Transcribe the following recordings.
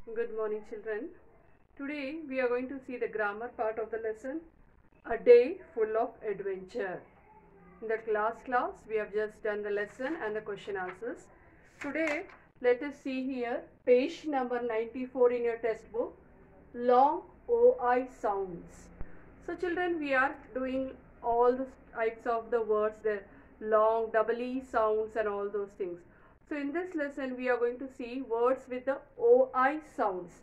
Good morning, children. Today we are going to see the grammar part of the lesson, a day full of adventure. In the last class, we have just done the lesson and the question answers. Today, let us see here page number 94 in your textbook, long OI sounds. So children, we are doing all the types of the words, the long double E sounds and all those things. So in this lesson, we are going to see words with the OI sounds.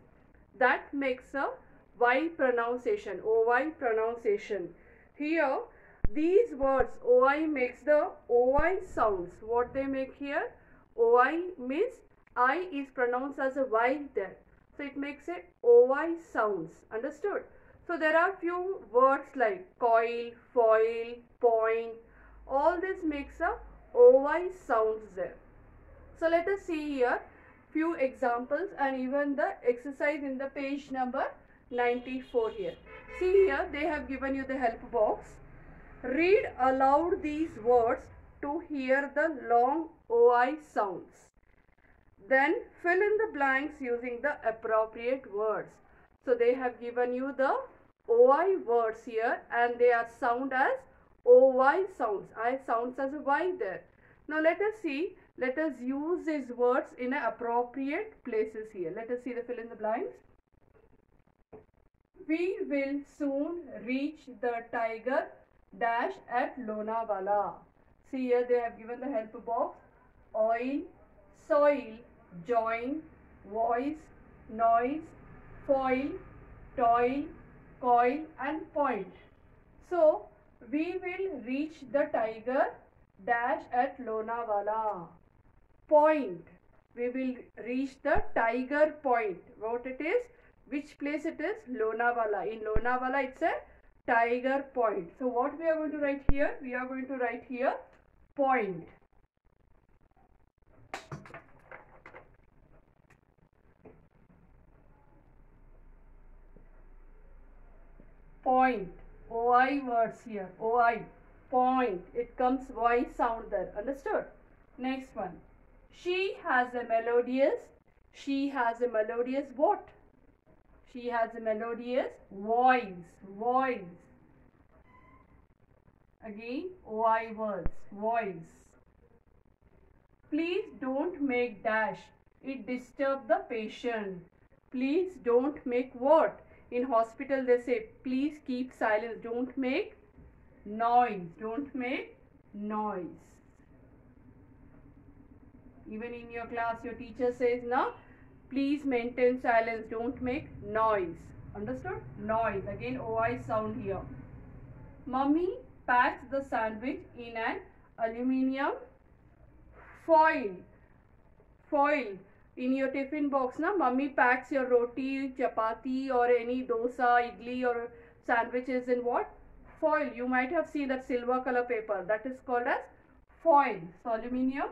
That makes a Y pronunciation, OY pronunciation. Here, these words OI makes the OI sounds. What they make here? OI means I is pronounced as a Y there. So it makes a OI sounds. Understood? So there are few words like coil, foil, point. All this makes a OI sounds there. So let us see here few examples and even the exercise in the page number 94 here. See here, they have given you the help box. Read aloud these words to hear the long OI sounds. Then fill in the blanks using the appropriate words. So they have given you the OI words here and they are sound as OY sounds. I sounds as a Y there. Now let us see. Let us use these words in appropriate places here. Let us see the fill in the blanks. We will soon reach the tiger dash at Lonavala. See here they have given the help box. Oil, soil, join, voice, noise, foil, toil, coil and point. So we will reach the tiger dash at Lonavala. Point. We will reach the tiger point. What it is? Which place it is? Lonavala. In Lonavala it's a tiger point. So what we are going to write here? We are going to write here point. Point. OI words here. OI. Point. It comes Y sound there. Understood? Next one. She has a melodious what? She has a melodious voice. Voice. Again, OI words. Voice. Please don't make dash. It disturbs the patient. Please don't make what? In hospital they say, please keep silence. Don't make noise. Don't make noise. Even in your class, your teacher says, now, please maintain silence. Don't make noise. Understood? Noise. Again, OI sound here. Mummy packs the sandwich in an aluminium foil. Foil. In your tiffin box, na, mummy packs your roti, chapati or any dosa, idli or sandwiches in what? Foil. You might have seen that silver color paper. That is called as foil. So, aluminium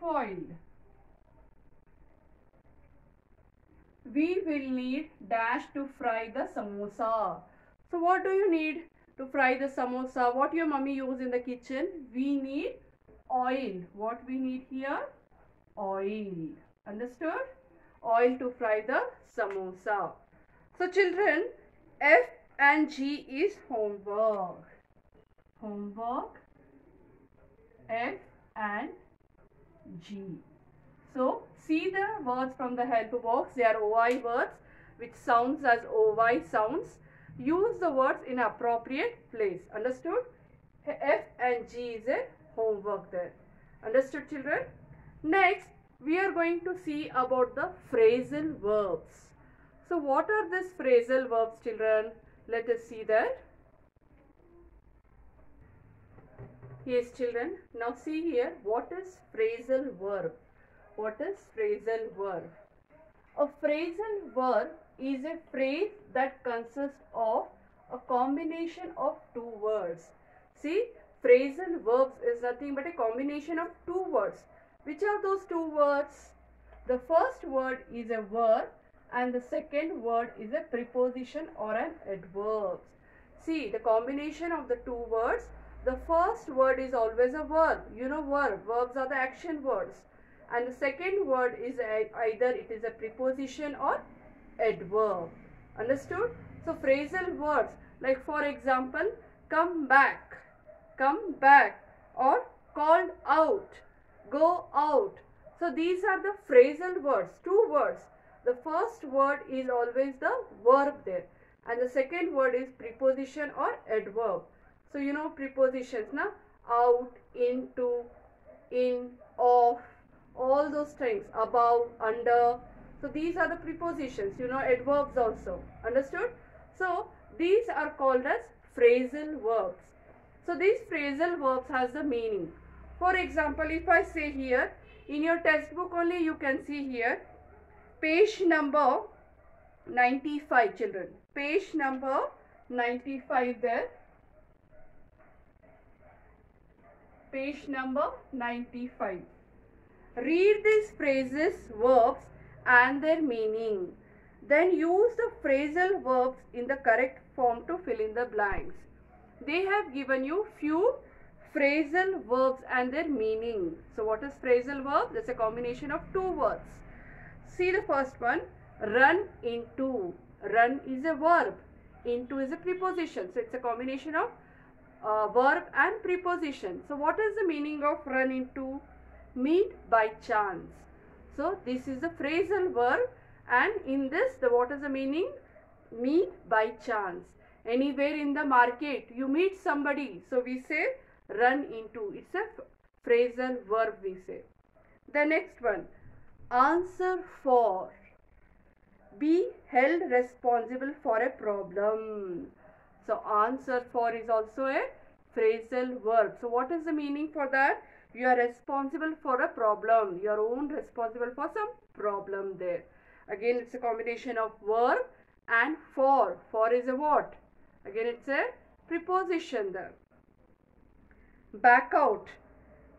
foil. We will need dash to fry the samosa. So what do you need to fry the samosa? What your mummy use in the kitchen? We need oil. What we need here? Oil. Understood? Oil to fry the samosa. So children, F and G is homework. Homework, F and G. So see the words from the help box. They are OI words which sounds as OY sounds. Use the words in appropriate place. Understood? F and G is a homework there. Understood children? Next we are going to see about the phrasal verbs. So what are these phrasal verbs children? Let us see that. Yes children, now see here what is phrasal verb. What is phrasal verb? A phrasal verb is a phrase that consists of a combination of two words. See, phrasal verbs is nothing but a combination of two words. Which are those two words? The first word is a verb and the second word is a preposition or an adverb. See, the combination of the two words, the first word is always a verb. You know verb. Verbs are the action words. and the second word is either it is a preposition or adverb. Understood? So phrasal words like, for example, come back, or called out, go out. So these are the phrasal words, two words. The first word is always the verb there, and the second word is preposition or adverb. So you know prepositions, na? Out, into, in, off, all those things, above, under. So these are the prepositions, you know, adverbs also. Understood? So these are called as phrasal verbs. So these phrasal verbs has the meaning. For example, if I say here, in your textbook only you can see here, page number 95, children. Page number 95 there. Page number 95. Read these phrases, verbs and their meaning. Then use the phrasal verbs in the correct form to fill in the blanks. They have given you few phrasal verbs and their meaning. So what is phrasal verb? That's a combination of two words. See the first one, run into. Run is a verb, into is a preposition. So it's a combination of verb and preposition. So what is the meaning of run into? Meet by chance. So this is the phrasal verb, and in this what is the meaning? Meet by chance. Anywhere in the market you meet somebody, so we say run into. It's a phrasal verb we say. The next one, answer for. Be held responsible for a problem. So answer for is also a phrasal verb. So what is the meaning for that? You are responsible for a problem. You are own responsible for some problem there. Again, it's a combination of verb and for. For is a what? Again, it's a preposition there. Back out.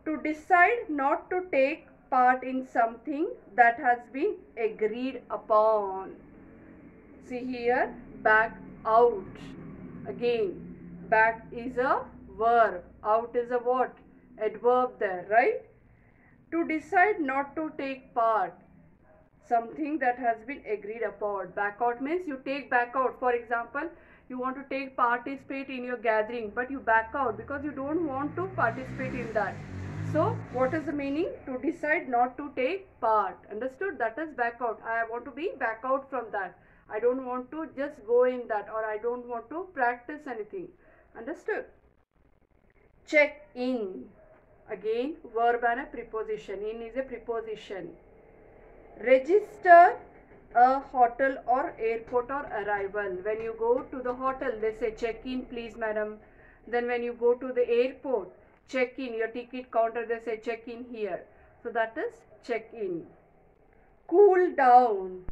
To decide not to take part in something that has been agreed upon. See here, back out. Again, back is a verb. Out is a what? Adverb there, right? To decide not to take part, something that has been agreed upon. Back out means you take back out. For example, you want to participate in your gathering, but you back out because you don't want to participate in that. So what is the meaning? To decide not to take part. Understood? That is back out. I want to be back out from that. I don't want to just go in that, or I don't want to practice anything. Understood? Check in. Again, verb and a preposition. In is a preposition. Register a hotel or airport or arrival. When you go to the hotel, they say check in please madam. Then when you go to the airport, check in, your ticket counter, they say check in here. So that is check in. Cool down.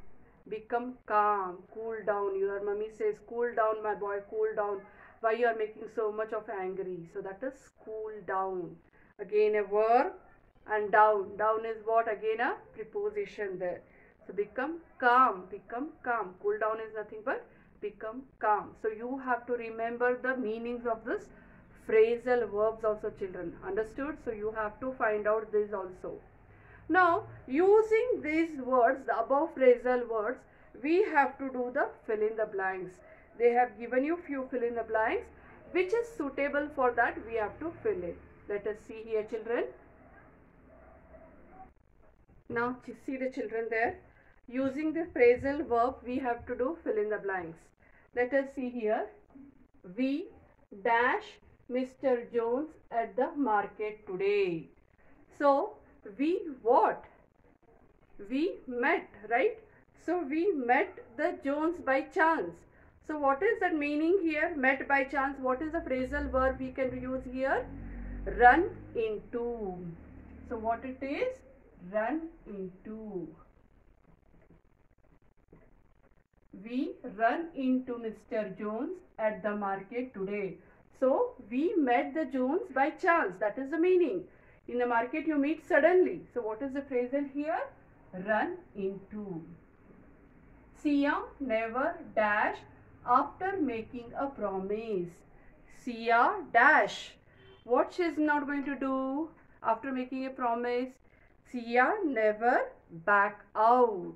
Become calm. Cool down. Your mummy says cool down my boy, cool down. Why you are making so much of angry? So that is cool down. Again a verb, and down. Down is what? Again a preposition there. So become calm. Become calm. Cool down is nothing but become calm. So you have to remember the meanings of this phrasal verbs also, children. Understood? So you have to find out this also. Now using these words, the above phrasal words, we have to do the fill in the blanks. They have given you few fill in the blanks. Which is suitable for that, we have to fill in. Let us see here, children. Now see the children there. Using the phrasal verb, we have to do fill in the blanks. Let us see here. We dash Mr. Jones at the market today. So we what? We met, right? So we met the Jones by chance. So what is that meaning here? Met by chance. What is the phrasal verb we can use here? Run into. So what it is? Run into. We run into Mr. Jones at the market today. So we met the Jones by chance. That is the meaning. In the market you meet suddenly. So what is the phrasal here? Run into. Sia never dash after making a promise. Sia dash. What she is not going to do after making a promise? Sia never back out.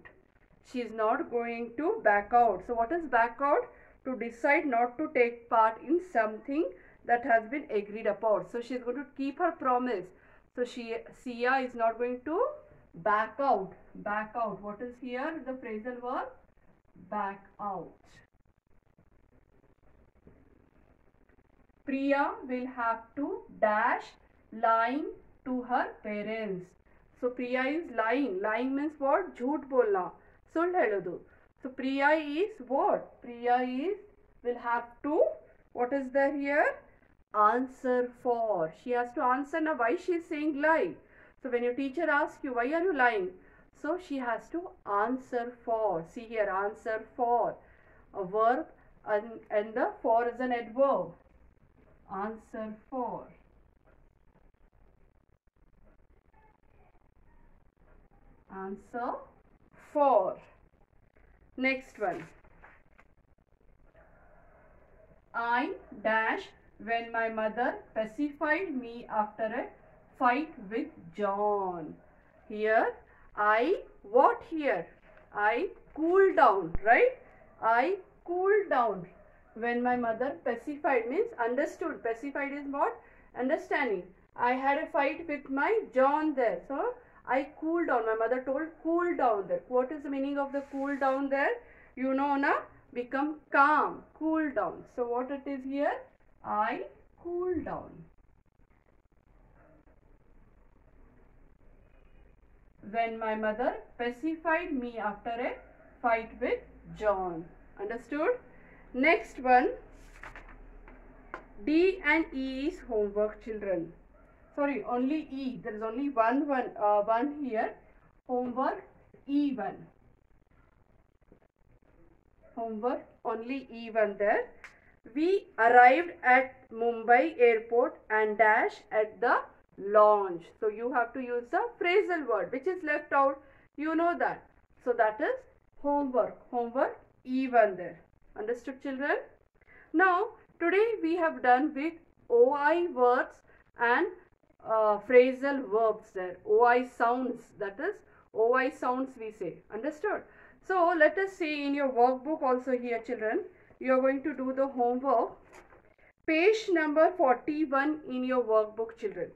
She is not going to back out. So what is back out? To decide not to take part in something that has been agreed upon. So she is going to keep her promise. So Sia is not going to back out. Back out. What is here? The phrasal verb back out. Priya will have to dash lying to her parents. So Priya is lying. Lying means what? Jhoot bolna. Sul helodu. So Priya is what? Priya is will have to, what is there here? Answer for. She has to answer now why she is saying lie. So when your teacher asks you why are you lying, so she has to answer for. See here, answer for. A verb and the for is an adverb. Answer for. Answer for. Next one. I dash when my mother pacified me after a fight with John. Here I, what here? I cool down, right? I cool down when my mother pacified means understood. Pacified is what? Understanding. I had a fight with my John there. So I cool down. My mother told cool down there. What is the meaning of the cool down there? You know na? Become calm, cool down. So what it is here? I cool down. When my mother pacified me after a fight with John. Understood? Next one. D and E is homework, children. Sorry, only E. There is only one here. Homework E1. Homework only E1 there. We arrived at Mumbai airport and dash at the launch. So you have to use the phrasal word which is left out. You know that. So that is homework. Homework E1 there. Understood, children? Now today we have done with OI words and phrasal verbs there. OI sounds, that is OI sounds we say. Understood? So let us see in your workbook also here, children. You are going to do the homework. Page number 41 in your workbook, children.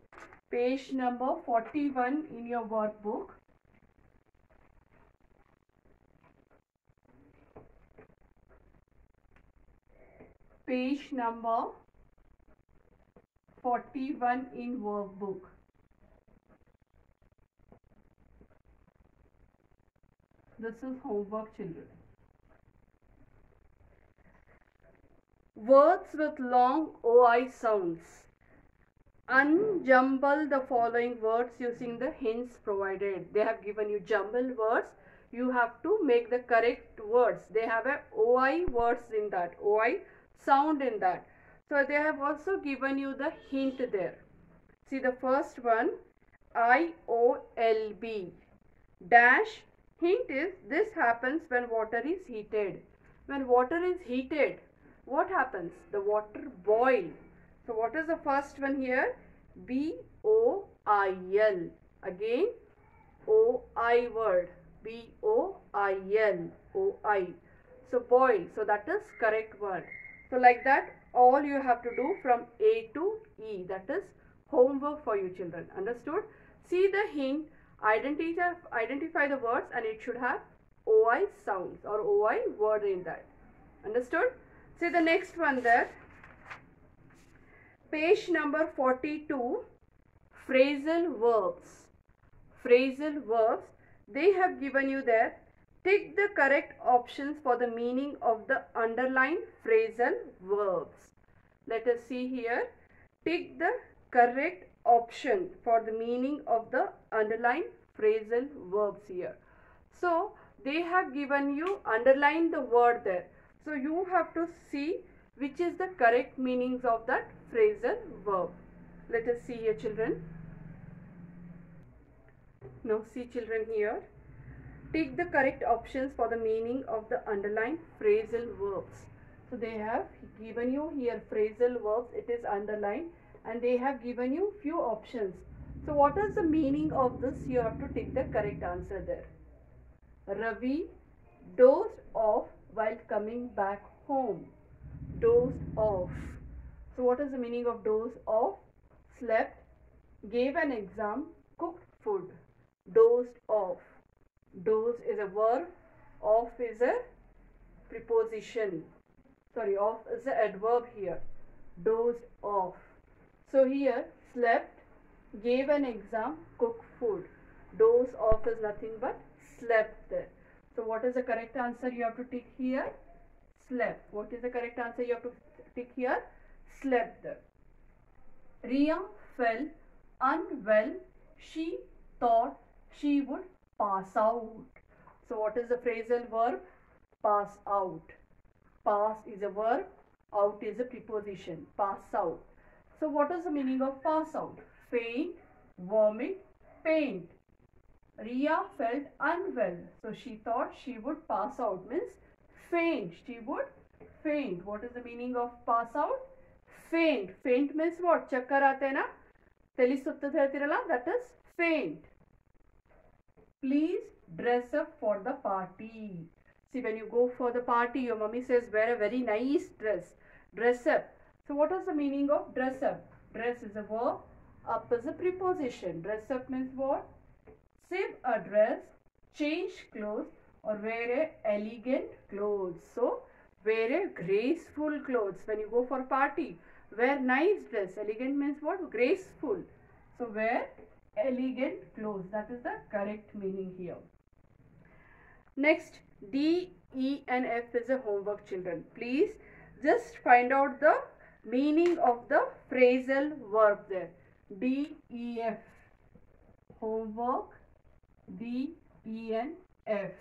Page number 41 in your workbook. Page number 41 in workbook. This is homework, children. Words with long OI sounds. Unjumble the following words using the hints provided. They have given you jumbled words. You have to make the correct words. They have a OI words in that, OI sound in that. So they have also given you the hint there. See the first one, IOLB. Dash. Hint is this happens when water is heated. When water is heated, what happens? The water boils. So what is the first one here? B-O-I-L. Again, O-I word. B-O-I-L. O-I. So boil. So that is correct word. So like that, all you have to do from A to E. That is homework for you, children. Understood? See the hint. Identify the words and it should have OI sounds or OI word in that. Understood? See the next one there. Page number 42. Phrasal verbs. Phrasal verbs. They have given you there. Tick the correct options for the meaning of the underlined phrasal verbs. Let us see here. Tick the correct option for the meaning of the underlined phrasal verbs here. So they have given you underline the word there. So you have to see which is the correct meanings of that phrasal verb. Let us see here, children. Now see, children, here. Tick the correct options for the meaning of the underlined phrasal verbs. So they have given you here phrasal verbs. It is underlined. And they have given you few options. So what is the meaning of this? You have to take the correct answer there. Ravi dozed off while coming back home. Dozed off. So what is the meaning of doze off? Slept, gave an exam, cooked food. Dozed off. Doze is a verb, off is a preposition. Sorry, off is the adverb here. Dozed off. So here, slept, gave an exam, cooked food. Doze off is nothing but slept there. So what is the correct answer you have to tick here? Slept. What is the correct answer you have to tick here? Slept there. Riya felt unwell. She thought she would pass out. So what is the phrasal verb? Pass out. Pass is a verb, out is a preposition. Pass out. So what is the meaning of pass out? Faint, vomit, paint. Riya felt unwell. So she thought she would pass out, means faint. She would faint. What is the meaning of pass out? Faint. Faint means what? Chakkar aate hai na? Telisutta ಹೇಳ್ತಿರಲ್ಲ, that is faint. Please dress up for the party. See, when you go for the party, your mummy says wear a very nice dress. Dress up. So what is the meaning of dress up? Dress is a verb. Up is a preposition. Dress up means what? Save a dress, change clothes, or wear a elegant clothes. So wear a graceful clothes. When you go for a party, wear nice dress. Elegant means what? Graceful. So wear elegant clothes. That is the correct meaning here. Next, D, E and F is a homework, children. Please just find out the meaning of the phrasal verb there. D, E, F. Homework, D, E and F.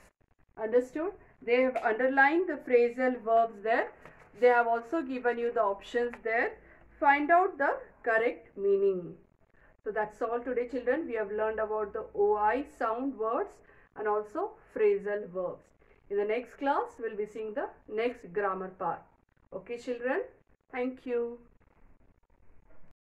Understood? They have underlined the phrasal verbs there. They have also given you the options there. Find out the correct meaning. So that's all today, children. We have learned about the OI sound words and also phrasal verbs. In the next class, we'll be seeing the next grammar part. Okay, children? Thank you.